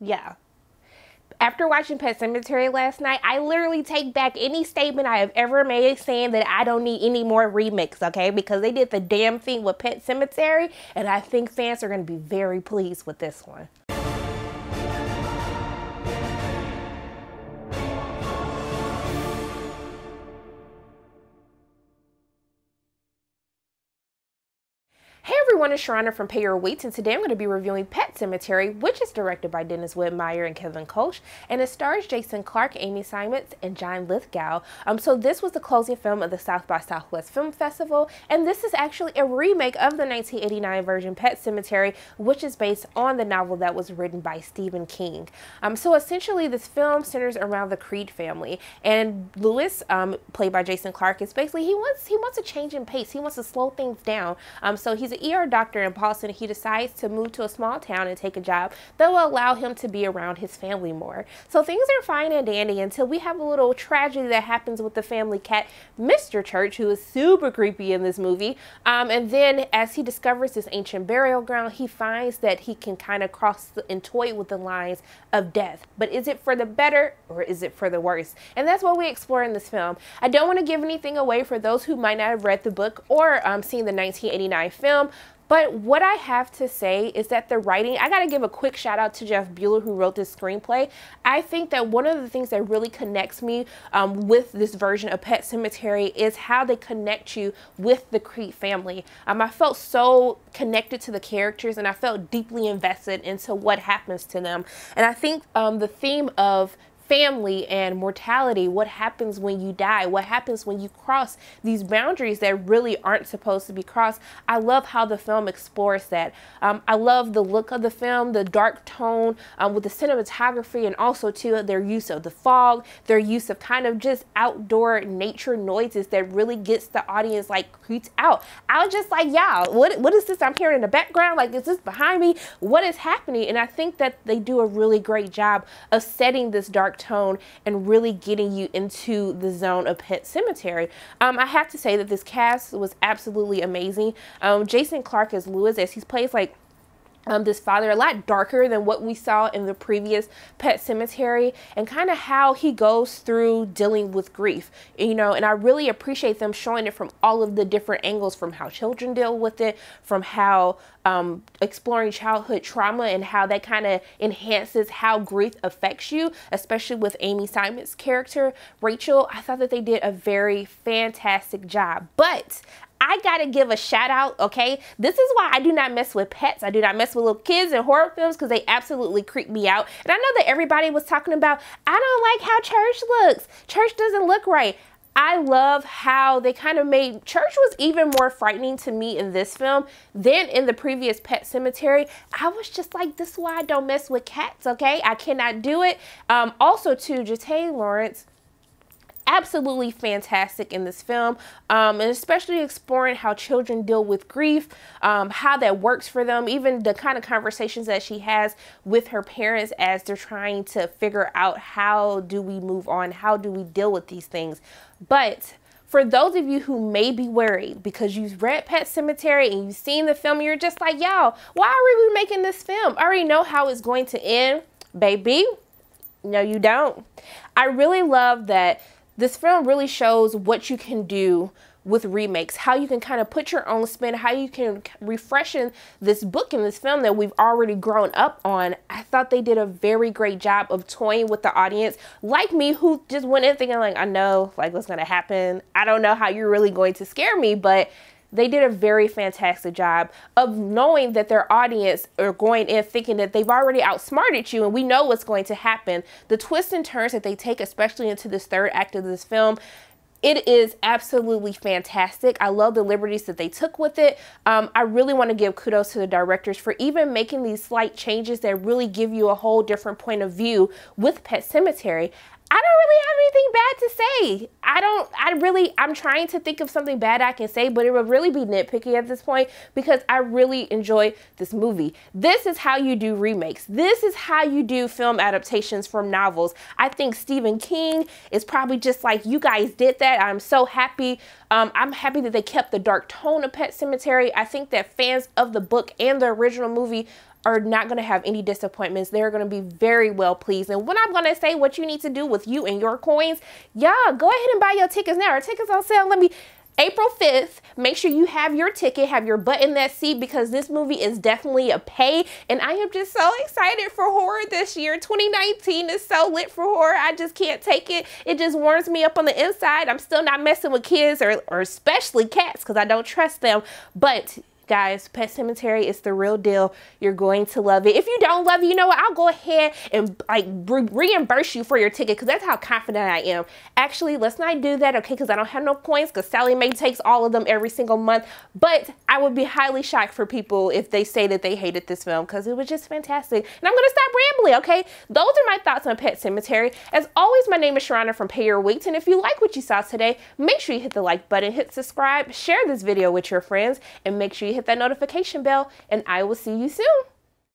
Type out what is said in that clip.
Yeah. After watching Pet Sematary last night, I literally take back any statement I have ever made saying that I don't need any more remakes, okay? Because they did the damn thing with Pet Sematary, and I think fans are going to be very pleased with this one. Hey everyone, it's Sharana from Pay Your Weights, and today I'm going to be reviewing Pet Sematary, which is directed by Dennis Whitmire and Kevin Koch, and it stars Jason Clarke, Amy Seimetz, and John Lithgow. So this was the closing film of the South by Southwest Film Festival, and this is actually a remake of the 1989 version Pet Sematary, which is based on the novel that was written by Stephen King. So essentially this film centers around the Creed family, and Lewis, played by Jason Clarke, is basically he wants a change in pace. He wants to slow things down. So he's an ER doctor in Boston. He decides to move to a small town and take a job that will allow him to be around his family more. So things are fine and dandy until we have a little tragedy that happens with the family cat, Mr. Church, who is super creepy in this movie. And then as he discovers this ancient burial ground, he finds that he can kind of cross and toy with the lines of death. But is it for the better or is it for the worse? And that's what we explore in this film. I don't want to give anything away for those who might not have read the book or seen the 1989 film. But what I have to say is that the writing, I got to give a quick shout out to Jeff Bueller, who wrote this screenplay. I think that one of the things that really connects me with this version of Pet Sematary is how they connect you with the Creed family. I felt so connected to the characters, and I felt deeply invested into what happens to them. And I think the theme of family and mortality, what happens when you die, what happens when you cross these boundaries that really aren't supposed to be crossed. I love how the film explores that. I love the look of the film, the dark tone with the cinematography, and also too their use of the fog, their use of kind of just outdoor nature noises that really gets the audience like creeps out. I was just like, y'all, what is this I'm hearing in the background? Like, is this behind me? What is happening? And I think that they do a really great job of setting this dark tone and really getting you into the zone of Pet Sematary. I have to say that this cast was absolutely amazing. Jason Clarke as Lewis, as he plays like this father, a lot darker than what we saw in the previous Pet Sematary, and kind of how he goes through dealing with grief, you know. And I really appreciate them showing it from all of the different angles, from how children deal with it, from how exploring childhood trauma and how that kind of enhances how grief affects you, especially with Amy Seimetz's character, Rachel. I thought that they did a very fantastic job. But I gotta give a shout out, okay? This is why I do not mess with pets. I do not mess with little kids in horror films because they absolutely creep me out. And I know that everybody was talking about, I don't like how Church looks. Church doesn't look right. I love how they kind of made Church was even more frightening to me in this film than in the previous Pet Sematary. I was just like, this is why I don't mess with cats, okay? I cannot do it. Also, too, Jatae Lawrence, absolutely fantastic in this film, and especially exploring how children deal with grief, how that works for them, even the kind of conversations that she has with her parents as they're trying to figure out how do we move on, how do we deal with these things. But for those of you who may be worried because you've read Pet Sematary and you've seen the film, you're just like, yo, why are we making this film? I already know how it's going to end, baby. No, you don't. I really love that this film really shows what you can do with remakes, how you can kind of put your own spin, how you can refreshen this book and this film that we've already grown up on. I thought they did a very great job of toying with the audience, like me, who just went in thinking like, I know like what's going to happen. I don't know how you're really going to scare me, but they did a very fantastic job of knowing that their audience are going in thinking that they've already outsmarted you and we know what's going to happen. The twists and turns that they take, especially into this third act of this film, it is absolutely fantastic. I love the liberties that they took with it. I really want to give kudos to the directors for even making these slight changes that really give you a whole different point of view with Pet Sematary. I don't really have anything bad to say. I'm trying to think of something bad I can say, but it would really be nitpicky at this point because I really enjoy this movie. This is how you do remakes. This is how you do film adaptations from novels. I think Stephen King is probably just like, you guys did that. I'm so happy. I'm happy that they kept the dark tone of Pet Sematary. I think that fans of the book and the original movie are not going to have any disappointments. They're going to be very well pleased. And when I'm going to say what you need to do with you and your coins, yeah, go ahead and buy your tickets now. Our tickets on sale. April 5th, make sure you have your ticket, have your butt in that seat, because this movie is definitely a pay. And I am just so excited for horror this year. 2019 is so lit for horror. I just can't take it. It just warms me up on the inside. I'm still not messing with kids or especially cats because I don't trust them. But guys, Pet Sematary is the real deal. You're going to love it. If you don't love it, you know what? I'll go ahead and like reimburse you for your ticket because that's how confident I am. Actually, let's not do that, okay? Because I don't have no coins because Sally Mae takes all of them every single month. But I would be highly shocked for people if they say that they hated this film because it was just fantastic. And I'm going to stop rambling, okay? Those are my thoughts on Pet Sematary. As always, my name is Sharana from Pay Your Weight. And if you like what you saw today, make sure you hit the like button, hit subscribe, share this video with your friends, and make sure you hit that notification bell, and I will see you soon.